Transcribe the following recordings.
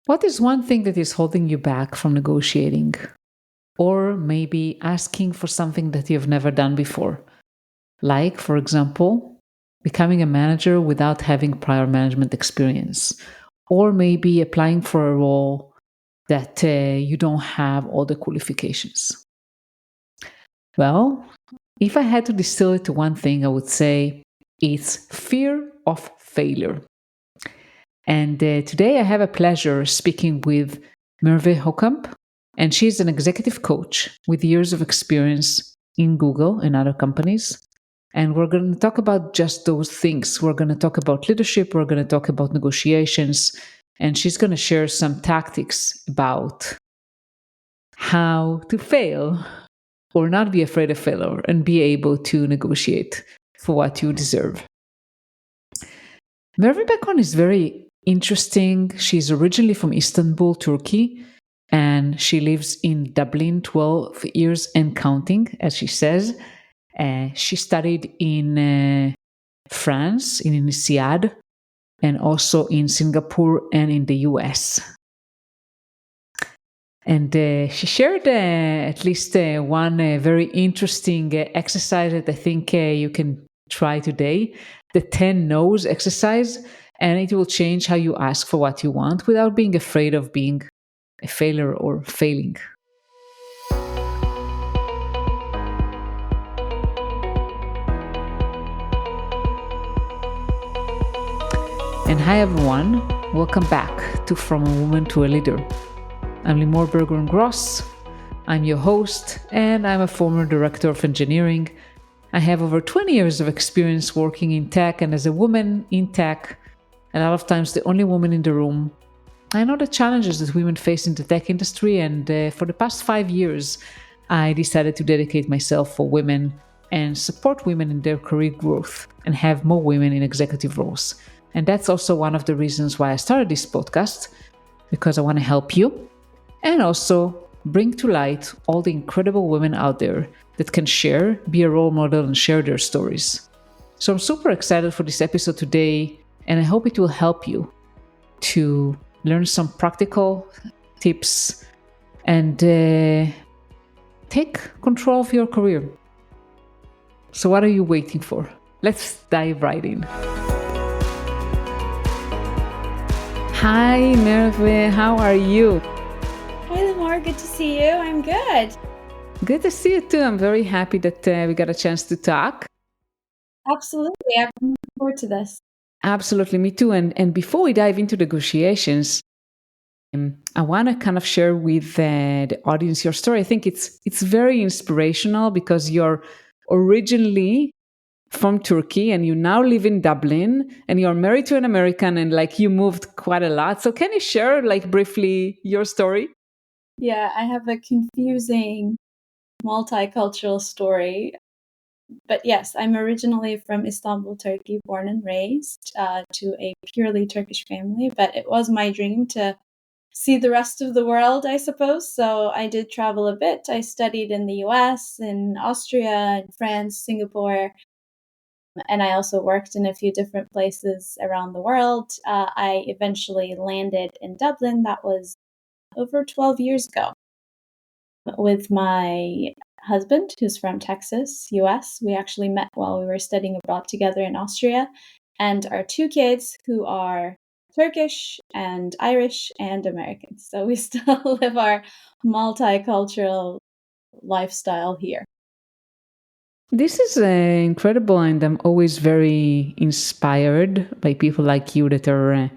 What is one thing that is holding you back from negotiating? Or maybe asking for something that you've never done before? Like, for example, becoming a manager without having prior management experience. Or maybe applying for a role that you don't have all the qualifications. Well, if I had to distill it to one thing, I would say it's fear of failure. And today I have a pleasure speaking with Merve Hokamp, and she's an executive coach with years of experience in Google and other companies. And we're going to talk about just those things. We're going to talk about leadership, we're going to talk about negotiations, and she's going to share some tactics about how to fail or not be afraid of failure and be able to negotiate for what you deserve. Merve background is very interesting. She's originally from Istanbul, Turkey, and she lives in Dublin 12 years and counting, as she says. She studied in France, in INSEAD, and also in Singapore and in the US. And she shared at least one very interesting exercise that I think you can try today, the 10 no's exercise, and it will change how you ask for what you want without being afraid of being a failure or failing. And hi everyone, welcome back to From a Woman to a Leader. I'm Limor Bergeron-Gross. I'm your host, and I'm a former director of engineering. I have over 20 years of experience working in tech, and as a woman in tech, a lot of times the only woman in the room, I know the challenges that women face in the tech industry, and for the past 5 years, I decided to dedicate myself for women and support women in their career growth and have more women in executive roles. And that's also one of the reasons why I started this podcast, because I want to help you and also bring to light all the incredible women out there that can share, be a role model, and share their stories. So I'm super excited for this episode today, and I hope it will help you to learn some practical tips and take control of your career. So what are you waiting for? Let's dive right in. Hi, Merve, how are you? Hi, Limor. Good to see you. I'm good. Good to see you too. I'm very happy that we got a chance to talk. Absolutely. I'm looking forward to this. Absolutely, me too. And before we dive into negotiations, I want to kind of share with the audience your story. I think it's very inspirational because you're originally from Turkey and you now live in Dublin and you're married to an American and like you moved quite a lot. So can you share like briefly your story? Yeah, I have a confusing multicultural story. But yes, I'm originally from Istanbul, Turkey, born and raised to a purely Turkish family. But it was my dream to see the rest of the world, I suppose. So I did travel a bit. I studied in the US, in Austria, in France, Singapore. And I also worked in a few different places around the world. I eventually landed in Dublin. That was over 12 years ago with my husband, who's from Texas, US. We actually met while we were studying abroad together in Austria, and our two kids, who are Turkish and Irish and American. So we still live our multicultural lifestyle here. This is incredible, and I'm always very inspired by people like you that are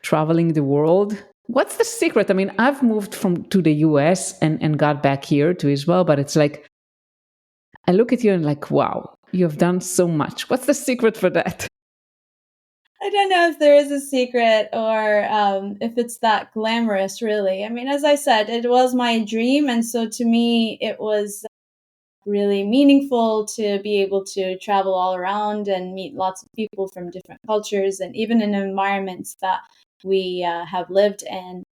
traveling the world. What's the secret? I mean, I've moved to the US and got back here to Israel, but it's like, I look at you and like, wow, you have done so much. What's the secret for that? I don't know if there is a secret or if it's that glamorous, really. I mean, as I said, it was my dream. And so to me, it was really meaningful to be able to travel all around and meet lots of people from different cultures and even in environments that we have lived in.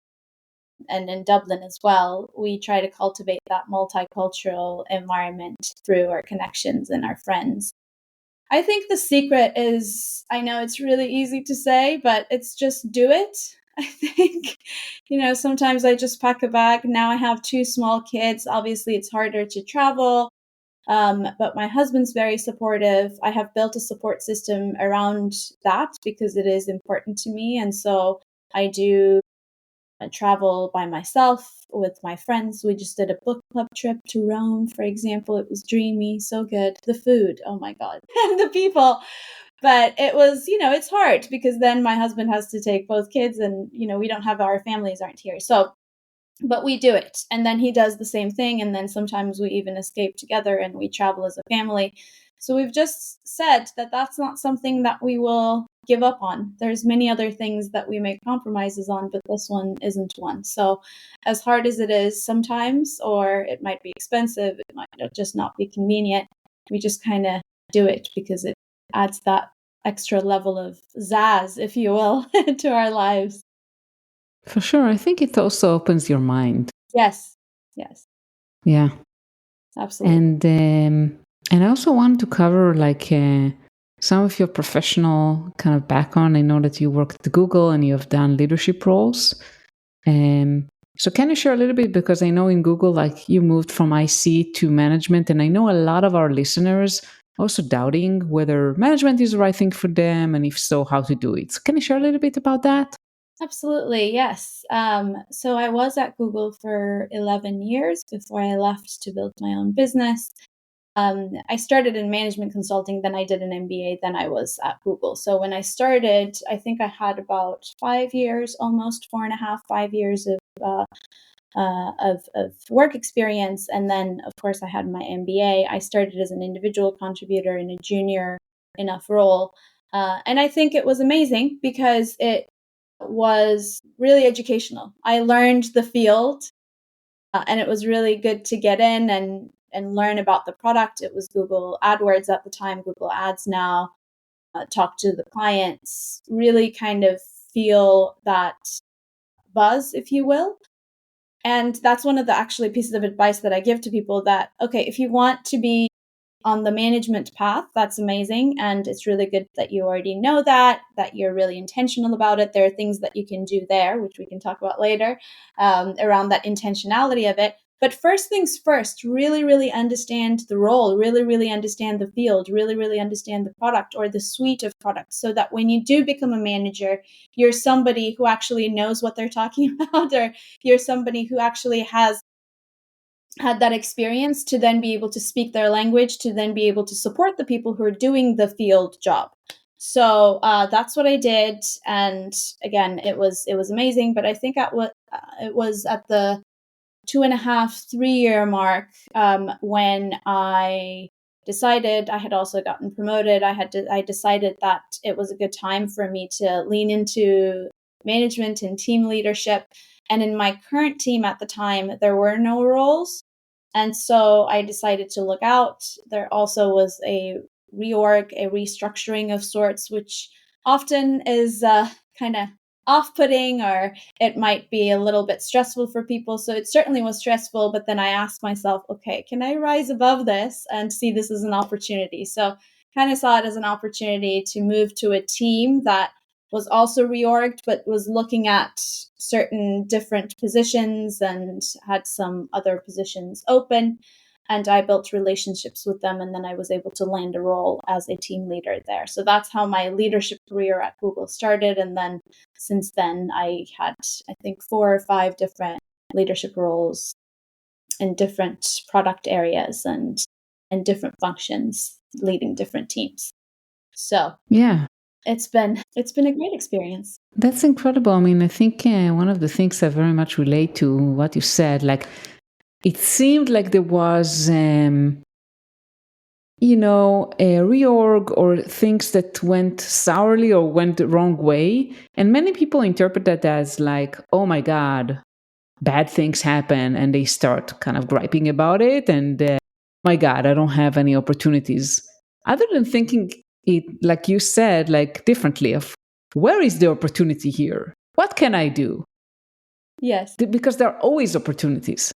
And in Dublin as well, we try to cultivate that multicultural environment through our connections and our friends. I think the secret is, I know it's really easy to say, but it's just do it. I think, sometimes I just pack a bag. Now I have two small kids. Obviously, it's harder to travel. But my husband's very supportive. I have built a support system around that because it is important to me. And so I do travel by myself with my friends. We just did a book club trip to Rome, for example. It was dreamy, so good. The food, oh my God, and the people. But it was, it's hard because then my husband has to take both kids and, we don't have our families aren't here. So but we do it. And then he does the same thing. And then sometimes we even escape together and we travel as a family. So we've just said that that's not something that we will give up on. There's many other things that we make compromises on, but this one isn't one. So as hard as it is sometimes, or it might be expensive, it might just not be convenient, we just kind of do it because it adds that extra level of zazz, if you will, to our lives. For sure. I think it also opens your mind. Yes. Yes. Yeah. Absolutely. And I also want to cover some of your professional kind of background. I know that you worked at Google and you have done leadership roles. So can you share a little bit, because I know in Google, like you moved from IC to management, and I know a lot of our listeners also doubting whether management is the right thing for them, and if so, how to do it. So can you share a little bit about that? Absolutely, yes. So I was at Google for 11 years before I left to build my own business. I started in management consulting, then I did an MBA, then I was at Google. So when I started, I think I had about 5 years, almost 4.5, 5 years of work experience. And then, of course, I had my MBA. I started as an individual contributor in a junior enough role. And I think it was amazing because it was really educational. I learned the field, and it was really good to get in and learn about the product. It was Google AdWords at the time, Google Ads now. Talk to the clients, really kind of feel that buzz, if you will. And that's one of the actually pieces of advice that I give to people that, okay, if you want to be on the management path, that's amazing. And it's really good that you already know that you're really intentional about it. There are things that you can do there, which we can talk about later, around that intentionality of it. But first things first, really, really understand the role, really, really understand the field, really, really understand the product or the suite of products, so that when you do become a manager, you're somebody who actually knows what they're talking about, or you're somebody who actually has had that experience to then be able to speak their language, to then be able to support the people who are doing the field job. So that's what I did, and again, it was amazing. But I think it was at the 2.5, 3 year mark when I decided I had also gotten promoted. I decided that it was a good time for me to lean into management and team leadership. And in my current team at the time, there were no roles. And so I decided to look out. There also was a reorg, a restructuring of sorts, which often is kind of off putting, or it might be a little bit stressful for people. So it certainly was stressful. But then I asked myself, okay, can I rise above this and see this as an opportunity? So kind of saw it as an opportunity to move to a team that was also reorged, but was looking at certain different positions and had some other positions open. And I built relationships with them, and then I was able to land a role as a team leader there. So that's how my leadership career at Google started. And then since then, I had, I think, 4 or 5 different leadership roles in different product areas and different functions, leading different teams. So Yeah. it's been a great experience. That's incredible. I mean, I think one of the things I very much relate to what you said, like it seemed like there was, a reorg or things that went sourly or went the wrong way. And many people interpret that as like, oh my God, bad things happen. And they start kind of griping about it. And my God, I don't have any opportunities. Other than thinking it, like you said, like differently of where is the opportunity here? What can I do? Yes. Because there are always opportunities.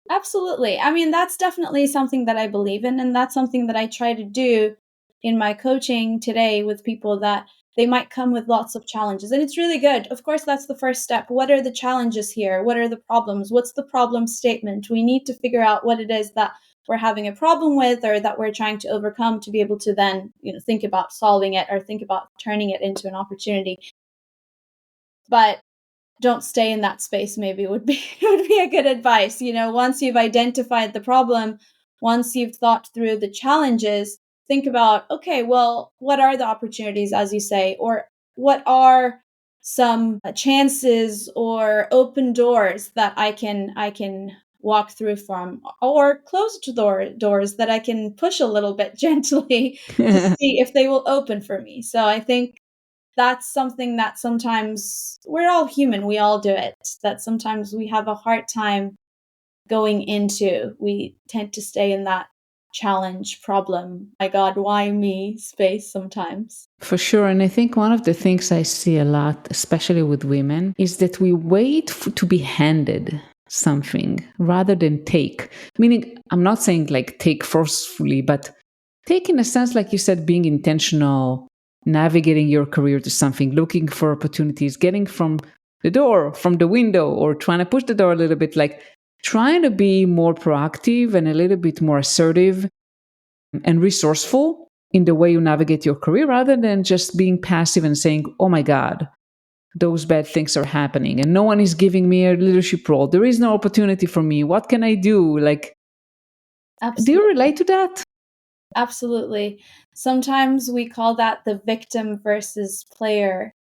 Absolutely. I mean, that's definitely something that I believe in, and that's something that I try to do in my coaching today with people that they might come with lots of challenges. And it's really good. Of course, that's the first step. What are the challenges here? What are the problems? What's the problem statement? We need to figure out what it is that we're having a problem with or that we're trying to overcome to be able to then, think about solving it or think about turning it into an opportunity. But don't stay in that space, maybe would be would be a good advice. Once you've identified the problem, once you've thought through the challenges, think about, okay, well, what are the opportunities, as you say, or what are some chances or open doors that I can walk through from, or closed doors that I can push a little bit gently to see if they will open for me. So I think that's something that sometimes we're all human, we all do it, that sometimes we have a hard time going into. We tend to stay in that challenge, problem, my God, why me space sometimes. For sure. And I think one of the things I see a lot, especially with women, is that we wait to be handed something rather than take. Meaning, I'm not saying like take forcefully, but take in a sense, like you said, being intentional, navigating your career to something, looking for opportunities, getting from the door, from the window, or trying to push the door a little bit, like trying to be more proactive and a little bit more assertive and resourceful in the way you navigate your career rather than just being passive and saying, oh my God, those bad things are happening and no one is giving me a leadership role. There is no opportunity for me. What can I do? Like, do you Absolutely. relate to that? Absolutely. Sometimes we call that the victim versus player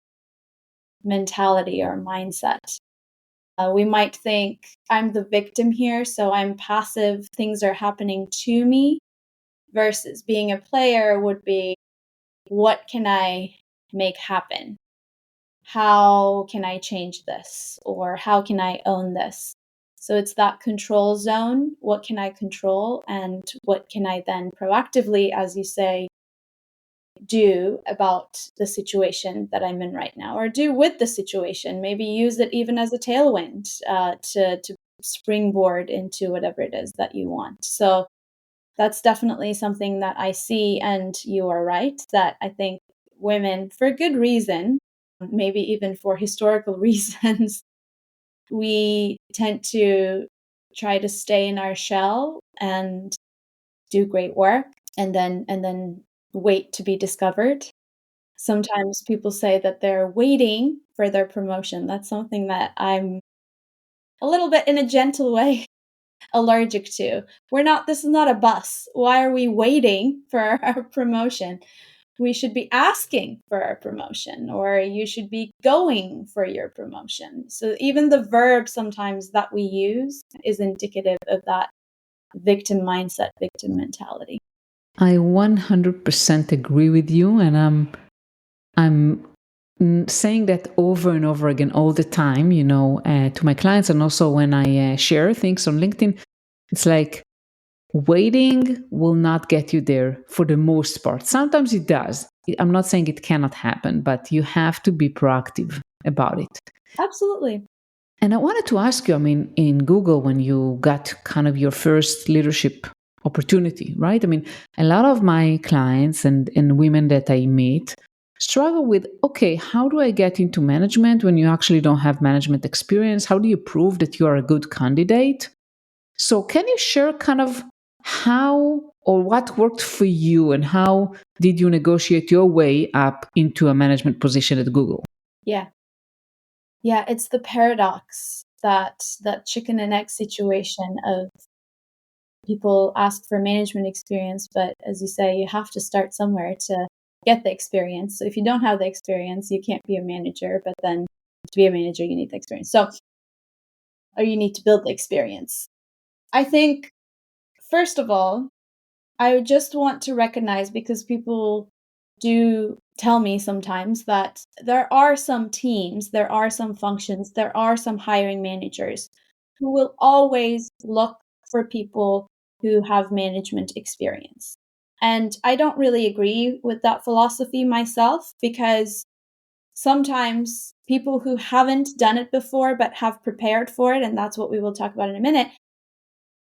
mentality or mindset. We might think, I'm the victim here, so I'm passive, things are happening to me, versus being a player would be, what can I make happen? How can I change this? Or how can I own this? So it's that control zone. What can I control? And what can I then proactively, as you say, do about the situation that I'm in right now, or do with the situation? Maybe use it even as a tailwind to springboard into whatever it is that you want. So that's definitely something that I see. And you are right that I think women, for good reason, maybe even for historical reasons, we tend to try to stay in our shell and do great work and then wait to be discovered. Sometimes people say that they're waiting for their promotion. That's something that I'm a little bit, in a gentle way, allergic to. This is not a bus. Why are we waiting for our promotion? We should be asking for our promotion, or you should be going for your promotion. So even the verb sometimes that we use is indicative of that victim mindset, victim mentality. I 100% agree with you. And I'm saying that over and over again all the time, to my clients, and also when I share things on LinkedIn. It's like waiting will not get you there for the most part. Sometimes it does. I'm not saying it cannot happen, but you have to be proactive about it. Absolutely. And I wanted to ask you, I mean, in Google, when you got kind of your first leadership opportunity, right? I mean, a lot of my clients and women that I meet struggle with, okay, how do I get into management when you actually don't have management experience? How do you prove that you are a good candidate? So can you share kind of how or what worked for you and how did you negotiate your way up into a management position at Google? Yeah. Yeah, it's the paradox, that chicken and egg situation of people ask for management experience, but as you say, you have to start somewhere to get the experience. So if you don't have the experience, you can't be a manager, but then to be a manager, you need the experience. So, or you need to build the experience. I think, first of all, I just want to recognize, because people do tell me sometimes that there are some teams, there are some functions, there are some hiring managers who will always look for people who have management experience. And I don't really agree with that philosophy myself, because sometimes people who haven't done it before but have prepared for it, and that's what we will talk about in a minute,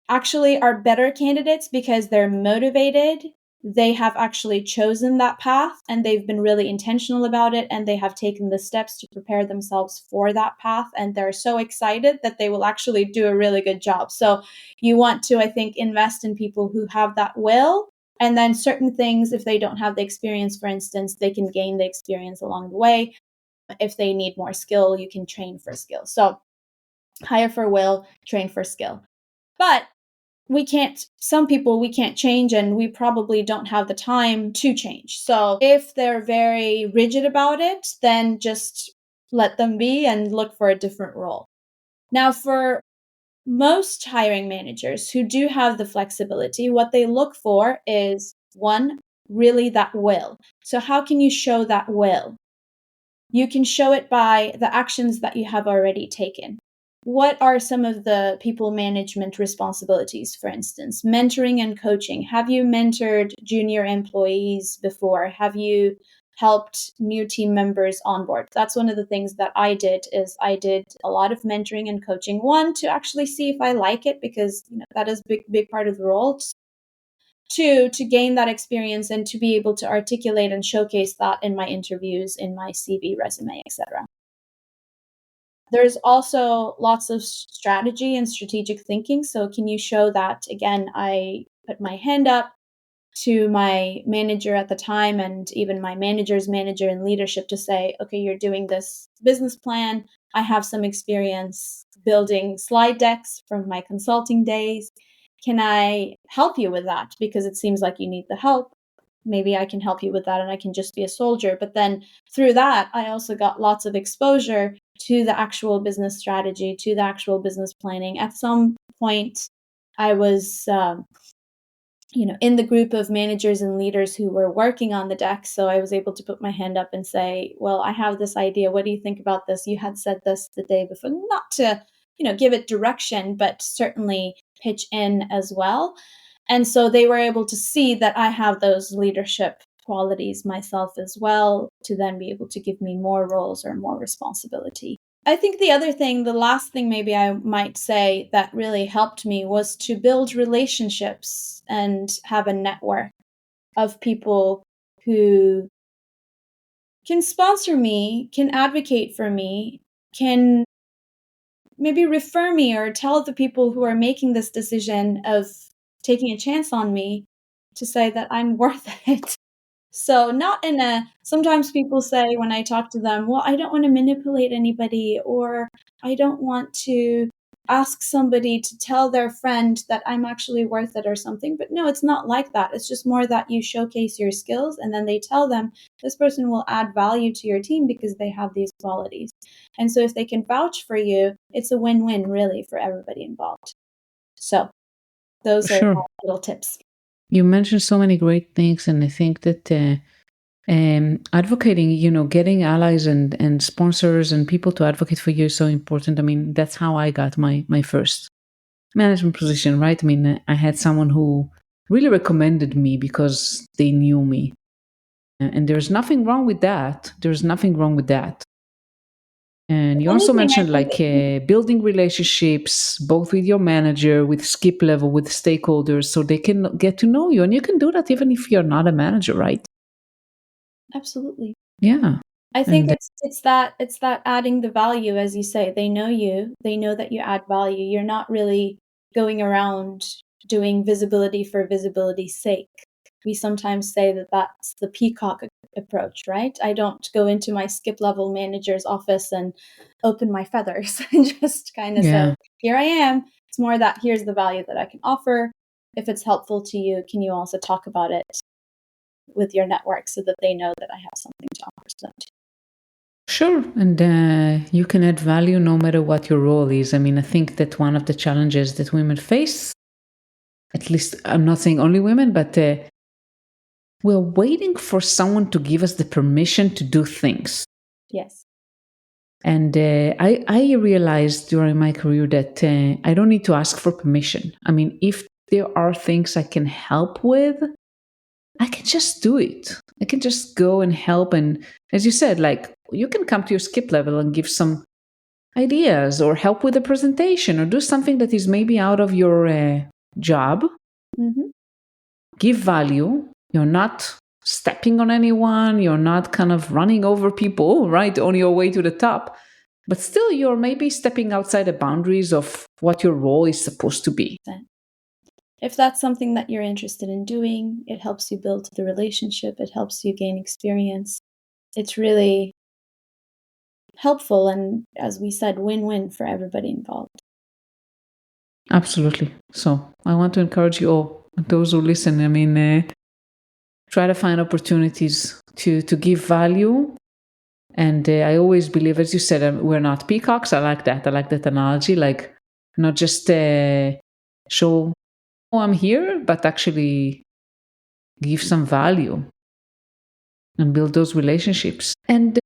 actually are better candidates because they're motivated, they have actually chosen that path and they've been really intentional about it, and they have taken the steps to prepare themselves for that path, and they're so excited that they will actually do a really good job. So you want to, I think, invest in people who have that will, and then certain things, if they don't have the experience, for instance, they can gain the experience along the way. If they need more skill, you can train for skill. So hire for will, train for skill. But some people we can't change, and we probably don't have the time to change. So if they're very rigid about it, then just let them be and look for a different role. Now, for most hiring managers who do have the flexibility, what they look for is one, really that will. So how can you show that will? You can show it by the actions that you have already taken. What are some of the people management responsibilities, for instance? Mentoring and coaching. Have you mentored junior employees before? Have you helped new team members onboard? That's one of the things that I did a lot of mentoring and coaching. One, to actually see if I like it, because that is a big part of the role. Two, to gain that experience and to be able to articulate and showcase that in my interviews, in my CV, resume, etc. There's also lots of strategy and strategic thinking. So can you show that, again, I put my hand up to my manager at the time, and even my manager's manager in leadership, to say, okay, you're doing this business plan. I have some experience building slide decks from my consulting days. Can I help you with that? Because it seems like you need the help. Maybe I can help you with that, and I can just be a soldier. But then through that, I also got lots of exposure to the actual business strategy, to the actual business planning. At some point, I was in the group of managers and leaders who were working on the deck. So I was able to put my hand up and say, well, I have this idea. What do you think about this? You had said this the day before. Not to, give it direction, but certainly pitch in as well. And so they were able to see that I have those leadership qualities myself as well, to then be able to give me more roles or more responsibility. I think the last thing maybe I might say that really helped me was to build relationships and have a network of people who can sponsor me, can advocate for me, can maybe refer me or tell the people who are making this decision of taking a chance on me to say that I'm worth it. So sometimes people say when I talk to them, well, I don't want to manipulate anybody, or I don't want to ask somebody to tell their friend that I'm actually worth it or something. But no, it's not like that. It's just more that you showcase your skills, and then they tell them this person will add value to your team because they have these qualities. And so if they can vouch for you, it's a win-win really for everybody involved. So those are my little tips. You mentioned so many great things, and I think that advocating, getting allies and sponsors and people to advocate for you is so important. I mean, that's how I got my first management position, right? I mean, I had someone who really recommended me because they knew me. And there's nothing wrong with that. There's nothing wrong with that. And you also mentioned building relationships, both with your manager, with skip level, with stakeholders, so they can get to know you. And you can do that even if you're not a manager, right? Absolutely. Yeah. I think it's that adding the value, as you say. They know you. They know that you add value. You're not really going around doing visibility for visibility's sake. We sometimes say that that's the peacock approach, right? I don't go into my skip level manager's office and open my feathers and just kind of say, here I am. It's more that here's the value that I can offer. If it's helpful to you, can you also talk about it with your network so that they know that I have something to offer them too? Sure. And you can add value no matter what your role is. I mean, I think that one of the challenges that women face, at least I'm not saying only women, but we're waiting for someone to give us the permission to do things. Yes. And I realized during my career that I don't need to ask for permission. I mean, if there are things I can help with, I can just do it. I can just go and help. And as you said, you can come to your skip level and give some ideas or help with a presentation or do something that is maybe out of your job. Mm-hmm. Give value. You're not stepping on anyone. You're not kind of running over people, right, on your way to the top. But still, you're maybe stepping outside the boundaries of what your role is supposed to be. If that's something that you're interested in doing, it helps you build the relationship, it helps you gain experience. It's really helpful and, as we said, win-win for everybody involved. Absolutely. So I want to encourage you all, those who listen, I mean, try to find opportunities to give value. And I always believe, as you said, we're not peacocks. I like that. I like that analogy. Like, not just show, oh, I'm here, but actually give some value and build those relationships. And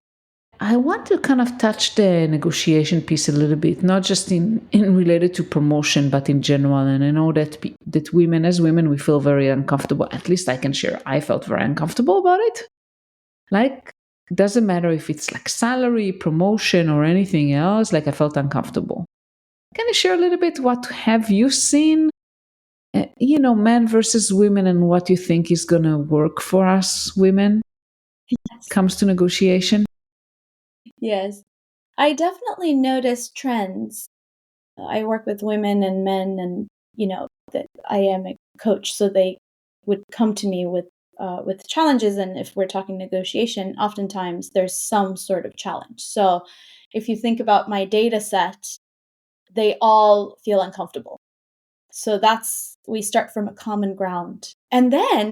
I want to kind of touch the negotiation piece a little bit, not just in related to promotion, but in general. And I know that that women, as women, we feel very uncomfortable. At least I can share. I felt very uncomfortable about it. Like, doesn't matter if it's like salary, promotion, or anything else. Like, I felt uncomfortable. Can you share a little bit what have you seen? Men versus women, and what you think is going to work for us women comes to negotiation? Yes. I definitely notice trends. I work with women and men, and that I am a coach, so they would come to me with challenges. And if we're talking negotiation, oftentimes there's some sort of challenge. So if you think about my data set, they all feel uncomfortable. So we start from a common ground, and then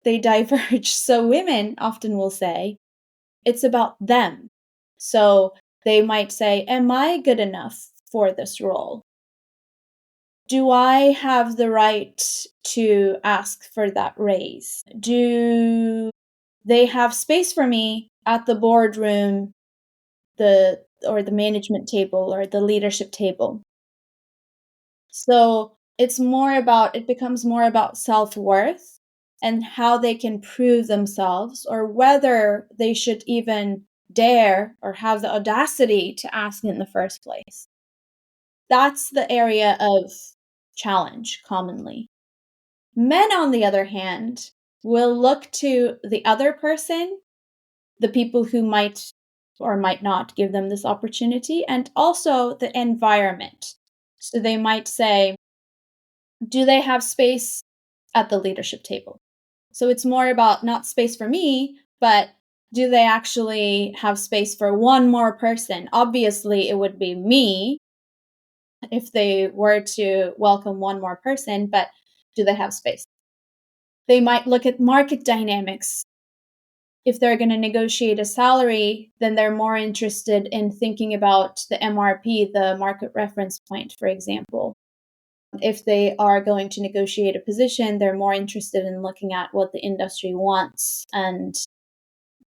they diverge. So women often will say it's about them. So they might say, am I good enough for this role? Do I have the right to ask for that raise? Do they have space for me at the boardroom, or the management table, or the leadership table? So it becomes more about self-worth and how they can prove themselves, or whether they should even dare or have the audacity to ask in the first place. That's the area of challenge commonly. Men, on the other hand, will look to the other person, the people who might or might not give them this opportunity, and also the environment. So they might say, do they have space at the leadership table? So it's more about not space for me, but do they actually have space for one more person? Obviously, it would be me if they were to welcome one more person, but do they have space? They might look at market dynamics. If they're going to negotiate a salary, then they're more interested in thinking about the MRP, the market reference point, for example. If they are going to negotiate a position, they're more interested in looking at what the industry wants and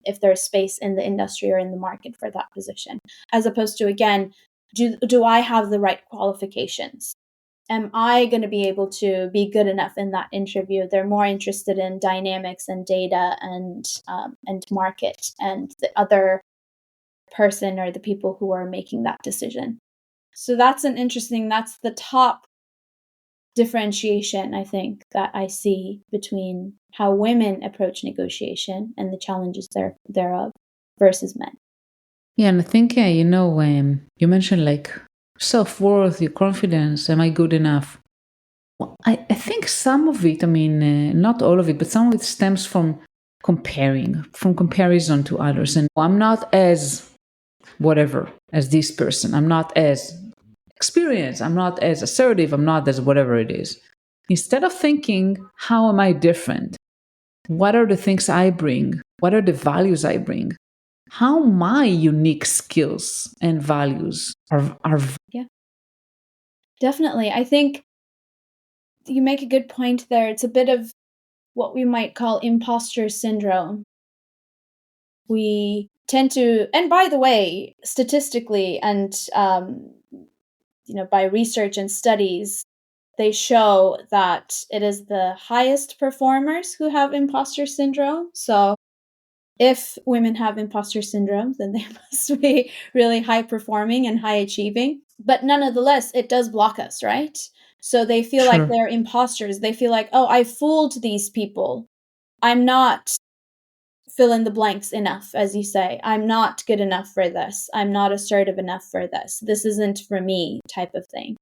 if there's space in the industry or in the market for that position, as opposed to, again, do I have the right qualifications? Am I going to be able to be good enough in that interview? They're more interested in dynamics and data and market and the other person or the people who are making that decision. So that's the top differentiation, I think, that I see between how women approach negotiation and the challenges thereof versus men. Yeah, and I think, you mentioned like self-worth, your confidence, am I good enough? Well, I think some of it, not all of it, but some of it stems from comparison to others. And I'm not as whatever as this person. I'm not as experienced. I'm not as assertive. I'm not as whatever it is. Instead of thinking, how am I different? What are the things I bring? What are the values I bring? How my unique skills and values are Yeah, definitely. I think you make a good point there. It's a bit of what we might call imposter syndrome. We tend to, and by the way, statistically and by research and studies, they show that it is the highest performers who have imposter syndrome. So if women have imposter syndrome, then they must be really high performing and high achieving. But nonetheless, it does block us, right? So they feel like Sure. they're imposters. They feel like, oh, I fooled these people. I'm not fill in the blanks enough, as you say. I'm not good enough for this. I'm not assertive enough for this. This isn't for me type of thing.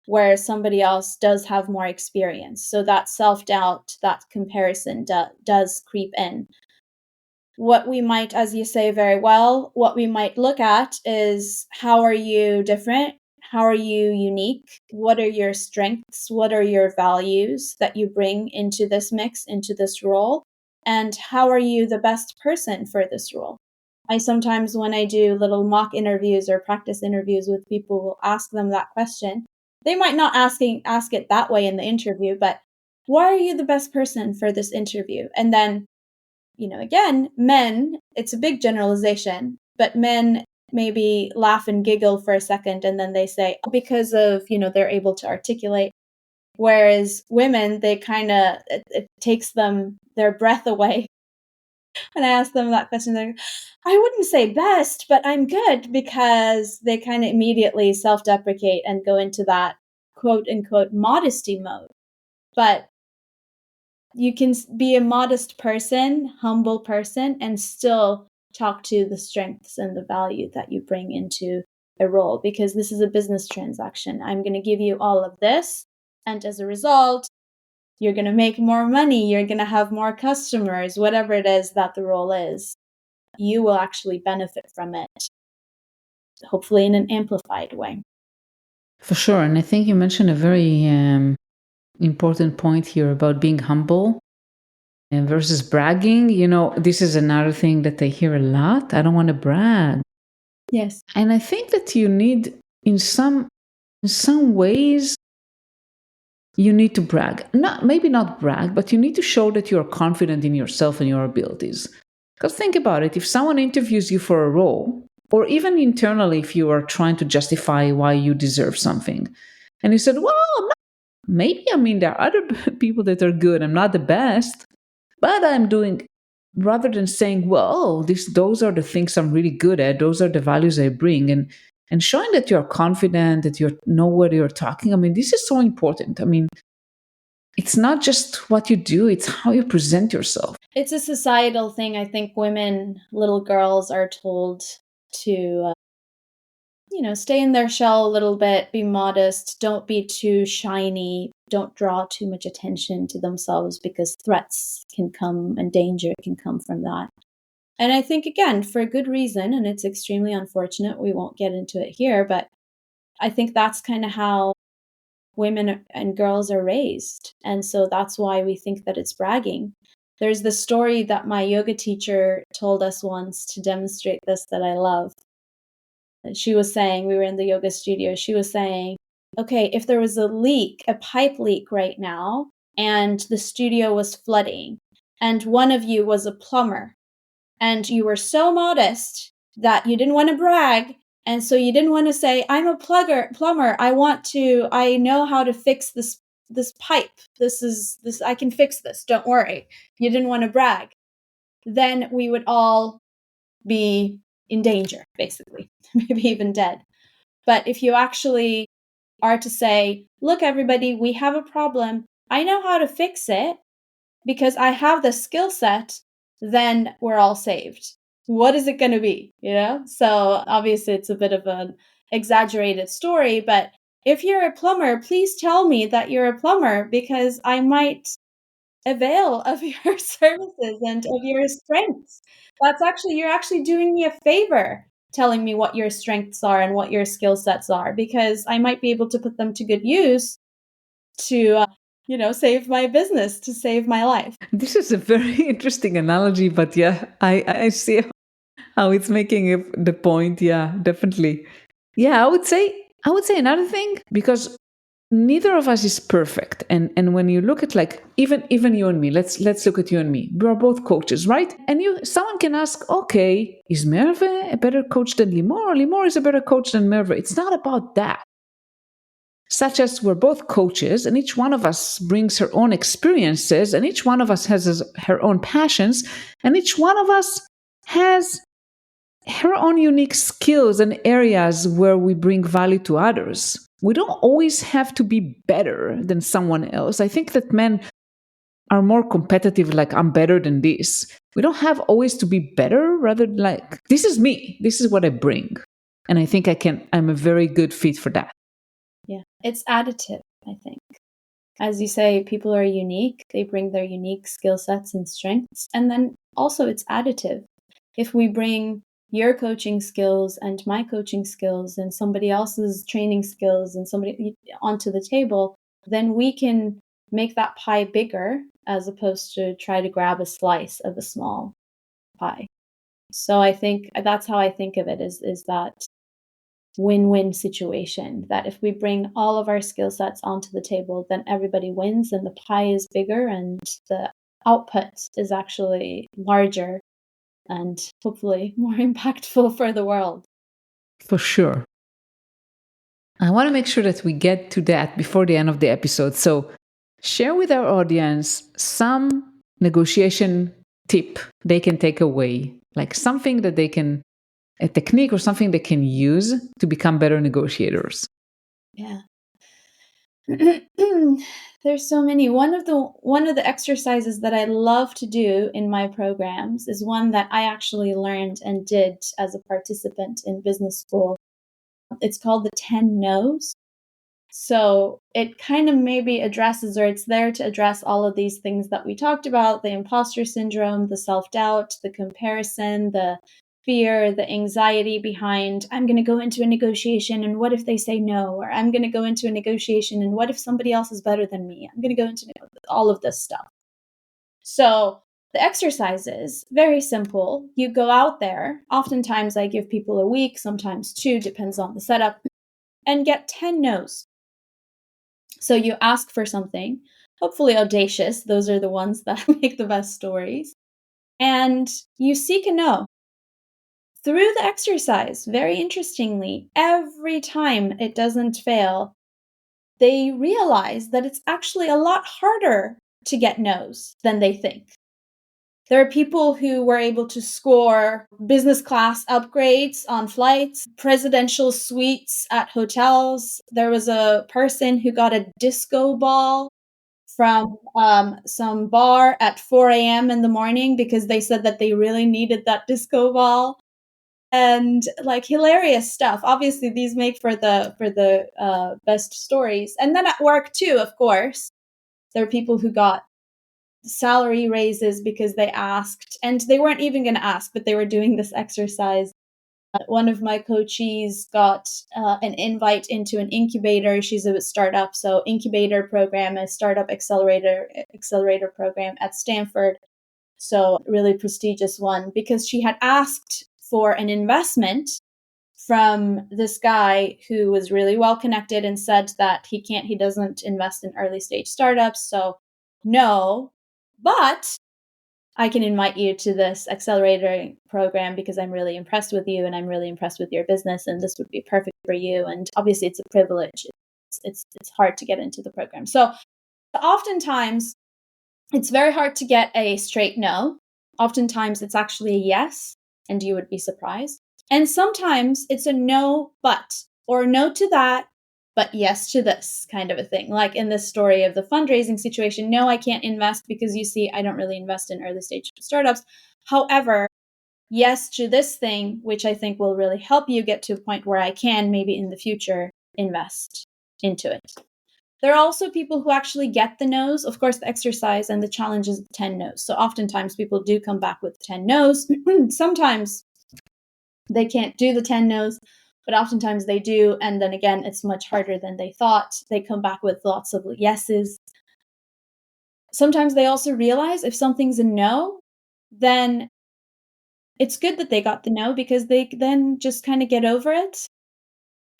Where somebody else does have more experience. So that self-doubt, that comparison does creep in. What we might, as you say very well, what we might look at is how are you different? How are you unique? What are your strengths? What are your values that you bring into this mix, into this role? And how are you the best person for this role? I sometimes, when I do little mock interviews or practice interviews with people, will ask them that question. They might not ask it that way in the interview, but why are you the best person for this interview? And then, again, men, it's a big generalization, but men maybe laugh and giggle for a second and then they say, oh, because of, they're able to articulate. Whereas women, they kind of, it takes them their breath away. And I ask them that question, they're, I wouldn't say best, but I'm good, because they kind of immediately self-deprecate and go into that quote unquote modesty mode. But you can be a modest person, humble person, and still talk to the strengths and the value that you bring into a role, because this is a business transaction. I'm going to give you all of this, and as a result, you're going to make more money, you're going to have more customers, whatever it is that the role is. You will actually benefit from it, hopefully in an amplified way. For sure. And I think you mentioned a very important point here about being humble and versus bragging. This is another thing that I hear a lot. I don't want to brag. Yes. And I think that you need, in some ways, you need to brag. Maybe not brag, but you need to show that you're confident in yourself and your abilities. Because think about it, if someone interviews you for a role, or even internally, if you are trying to justify why you deserve something, and you said, well, maybe, there are other people that are good, I'm not the best, but I'm doing, rather than saying, well, those are the things I'm really good at, those are the values I bring, and showing that you're confident, that you know what you're talking. This is so important. It's not just what you do, it's how you present yourself. It's a societal thing. I think women, little girls, are told to, stay in their shell a little bit, be modest, don't be too shiny, don't draw too much attention to themselves, because threats can come and danger can come from that. And I think, again, for a good reason, and it's extremely unfortunate, we won't get into it here, but I think that's kind of how women and girls are raised. And so that's why we think that it's bragging. There's the story that my yoga teacher told us once to demonstrate this that I love. She was saying, we were in the yoga studio, she was saying, okay, if there was a leak, a pipe leak right now, and the studio was flooding, and one of you was a plumber, and you were so modest that you didn't want to brag, and so you didn't want to say, I'm a plumber, I know how to fix this pipe. This I can fix this. Don't worry. You didn't want to brag. Then we would all be in danger, basically, maybe even dead. But if you actually are to say, look, everybody, we have a problem. I know how to fix it because I have the skill set, then we're all saved. What is it going to be? So obviously it's a bit of an exaggerated story, but if you're a plumber, please tell me that you're a plumber, because I might avail of your services and of your strengths. You're actually doing me a favor telling me what your strengths are and what your skill sets are, because I might be able to put them to good use to, save my business, to save my life. This is a very interesting analogy, but yeah, I see how it's making the point. Yeah, definitely. Yeah, I would say another thing, because neither of us is perfect, and when you look at, like, even you and me, let's look at you and me. We are both coaches, right? And someone can ask, okay, is Merve a better coach than Limor, or Limor is a better coach than Merve? It's not about that. Such as we're both coaches, and each one of us brings her own experiences, and each one of us has her own passions, and each one of us has her own unique skills and areas where we bring value to others. We don't always have to be better than someone else. I think that men are more competitive, like I'm better than this. We don't have always to be better, rather like this is me, this is what I bring. And I think I'm a very good fit for that. Yeah, it's additive, I think. As you say, people are unique. They bring their unique skill sets and strengths. And then also it's additive. If we bring your coaching skills and my coaching skills and somebody else's training skills and somebody onto the table, then we can make that pie bigger as opposed to try to grab a slice of a small pie. So I think that's how I think of it is that win-win situation, that if we bring all of our skill sets onto the table, then everybody wins and the pie is bigger and the output is actually larger and hopefully more impactful for the world. For sure. I want to make sure that we get to that before the end of the episode. So share with our audience some negotiation tip they can take away, like something that they can, a technique or something they can use to become better negotiators. Yeah. There's so many. One of the exercises that I love to do in my programs is one that I actually learned and did as a participant in business school. It's called the 10 no's. So it kind of maybe addresses, or it's there to address all of these things that we talked about: the imposter syndrome, the self-doubt, the comparison, the fear, the anxiety behind, I'm going to go into a negotiation and what if they say no? Or I'm going to go into a negotiation and what if somebody else is better than me? I'm going to go into all of this stuff. So the exercise is very simple. You go out there. Oftentimes I give people a week, sometimes 2, depends on the setup, and get 10 no's. So you ask for something, hopefully audacious. Those are the ones that make the best stories. And you seek a no. Through the exercise, very interestingly, every time it doesn't fail, they realize that it's actually a lot harder to get no's than they think. There are people who were able to score business class upgrades on flights, presidential suites at hotels. There was a person who got a disco ball from some bar at 4 a.m. in the morning because they said that they really needed that disco ball. And like hilarious stuff. Obviously, these make for the best stories. And then at work too, of course, there are people who got salary raises because they asked, and they weren't even going to ask, but they were doing this exercise. One of my coachees got an invite into an incubator. She's a startup, so incubator program, a startup accelerator program at Stanford. So really prestigious one, because she had asked for an investment from this guy who was really well connected and said that he doesn't invest in early stage startups. So no, but I can invite you to this accelerator program because I'm really impressed with you and I'm really impressed with your business and this would be perfect for you. And obviously it's a privilege. It's hard to get into the program. So oftentimes it's very hard to get a straight no. Oftentimes it's actually a yes, and you would be surprised. And sometimes it's a no, but, or no to that, but yes to this kind of a thing. Like in this story of the fundraising situation, no, I can't invest because you see, I don't really invest in early stage startups. However, yes to this thing, which I think will really help you get to a point where I can maybe in the future invest into it. There are also people who actually get the no's. Of course, the exercise and the challenge is the 10 no's. So oftentimes people do come back with 10 no's. Sometimes they can't do the 10 no's, but oftentimes they do. And then again, it's much harder than they thought. They come back with lots of yeses. Sometimes they also realize if something's a no, then it's good that they got the no because they then just kind of get over it.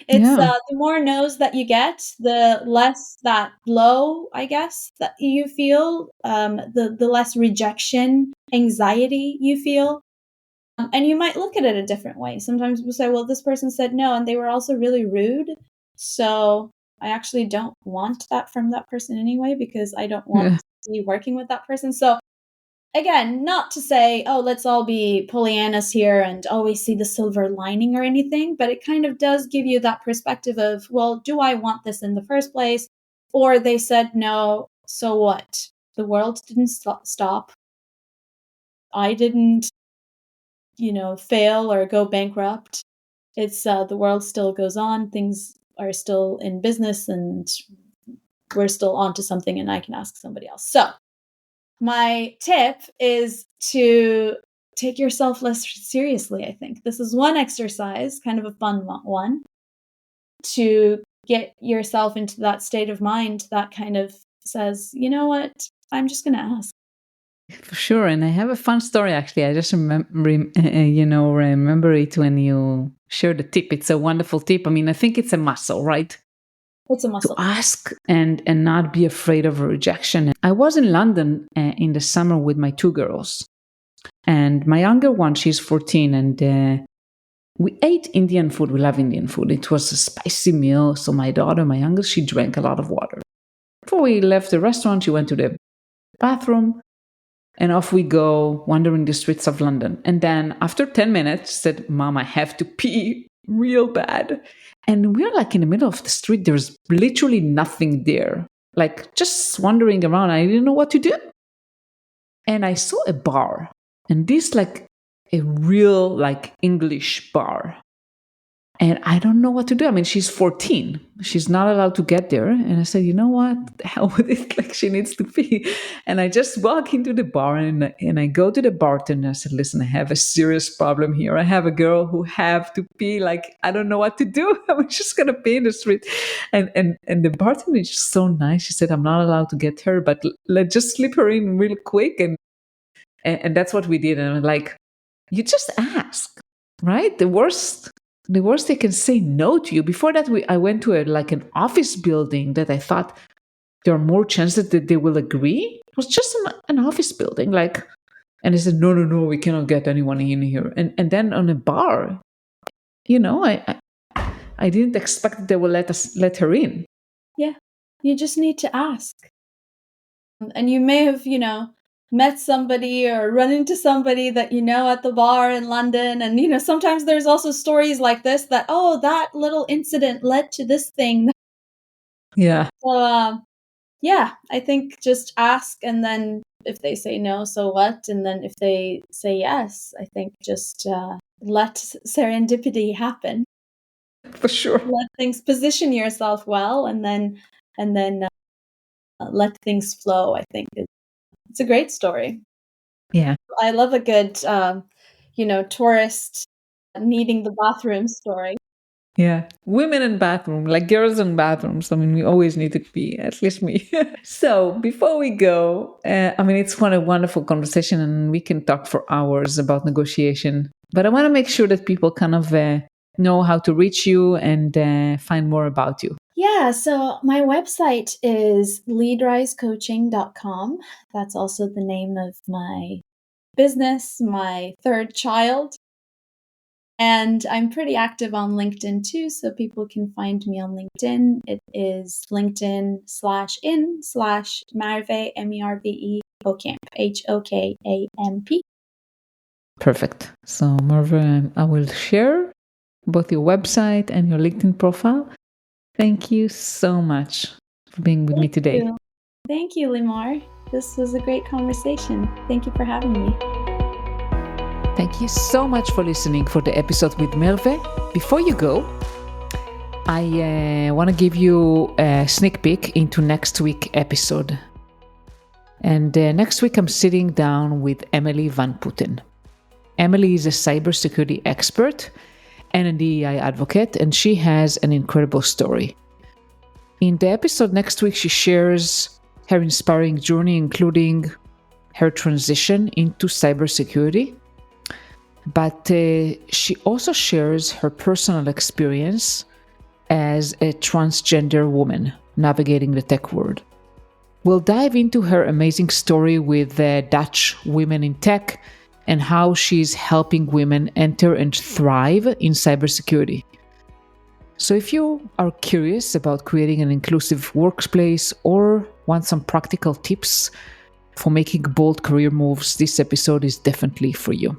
It's Yeah. the more no's that you get, the less that blow, I guess, that you feel, the less rejection, anxiety you feel. And you might look at it a different way. Sometimes people say, well, this person said no, and they were also really rude. So I actually don't want that from that person anyway, because I don't want Yeah. to be working with that person. So again, not to say, oh, let's all be Pollyannas here and always see the silver lining or anything, but it kind of does give you that perspective of, well, do I want this in the first place? Or they said no, so what? the world didn't stop. I didn't, fail or go bankrupt. It's the world still goes on. Things are still in business, and we're still on to something, and I can ask somebody else. So my tip is to take yourself less seriously. I think this is one exercise, kind of a fun one, to get yourself into that state of mind that kind of says, you know what, I'm just going to ask. For sure. And I have a fun story, actually. I just remember it when you shared the tip. It's a wonderful tip. I mean, I think it's a muscle, right? It's a muscle. To ask and not be afraid of a rejection. I was in London in the summer with my 2 girls. And my younger one, she's 14, and we ate Indian food. We love Indian food. It was a spicy meal. So my daughter, my youngest, she drank a lot of water. Before we left the restaurant, she went to the bathroom. And off we go, wandering the streets of London. And then after 10 minutes, said, Mom, I have to pee real bad. And we're like in the middle of the street. There's literally nothing there. Like just wandering around. I didn't know what to do. And I saw a bar. And this like a real like English bar. And I don't know what to do. I mean, she's 14. She's not allowed to get there. And I said, you know what? The hell with it. Like, she needs to pee. And I just walk into the bar and I go to the bartender. I said, listen, I have a serious problem here. I have a girl who have to pee. Like, I don't know what to do. I'm just going to pee in the street. And the bartender is just so nice. She said, I'm not allowed to get her, but let's just slip her in real quick. And that's what we did. And I'm like, you just ask, right? The worst they can say no to you. Before that, I went to an office building that I thought there are more chances that they will agree. It was just an office building, and they said, no, we cannot get anyone in here. And then on a bar, I didn't expect that they will let her in. Yeah, you just need to ask. And you may have, met somebody or run into somebody that at the bar in London, and sometimes there's also stories like this that that little incident led to this thing. Yeah. So yeah, I think just ask, and then if they say no, so what? And then if they say yes, I think just let serendipity happen. For sure. Let things position yourself well, and then let things flow. I think it's a great story. Yeah. I love a good, tourist needing the bathroom story. Yeah. Women in bathroom, like girls in bathrooms. I mean, we always need to pee, at least me. So before we go, it's a wonderful conversation and we can talk for hours about negotiation. But I want to make sure that people kind of know how to reach you and find more about you. Yeah, so my website is leadrisecoaching.com. That's also the name of my business, my third child. And I'm pretty active on LinkedIn too, so people can find me on LinkedIn. It is LinkedIn/in/Merve, MERVE, Hokamp, HOKAMP. Perfect. So Merve, I will share both your website and your LinkedIn profile. Thank you so much for being with me today. Thank you, Limor. This was a great conversation. Thank you for having me. Thank you so much for listening for the episode with Merve. Before you go, I want to give you a sneak peek into next week's episode. And next week, I'm sitting down with Emily Van Putten. Emily is a cybersecurity expert and a DEI advocate, and she has an incredible story. In the episode next week, she shares her inspiring journey, including her transition into cybersecurity. But she also shares her personal experience as a transgender woman navigating the tech world. We'll dive into her amazing story with Dutch women in tech and how she's helping women enter and thrive in cybersecurity. So if you are curious about creating an inclusive workplace or want some practical tips for making bold career moves, this episode is definitely for you.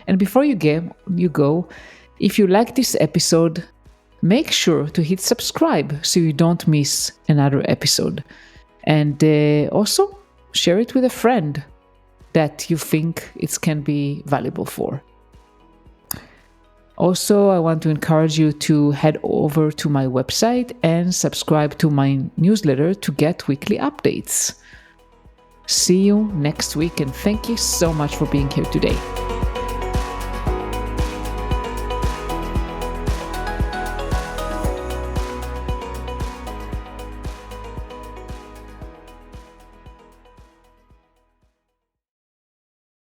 And before you go, if you like this episode, make sure to hit subscribe so you don't miss another episode. And also share it with a friend that you think it can be valuable for. Also, I want to encourage you to head over to my website and subscribe to my newsletter to get weekly updates. See you next week, and thank you so much for being here today.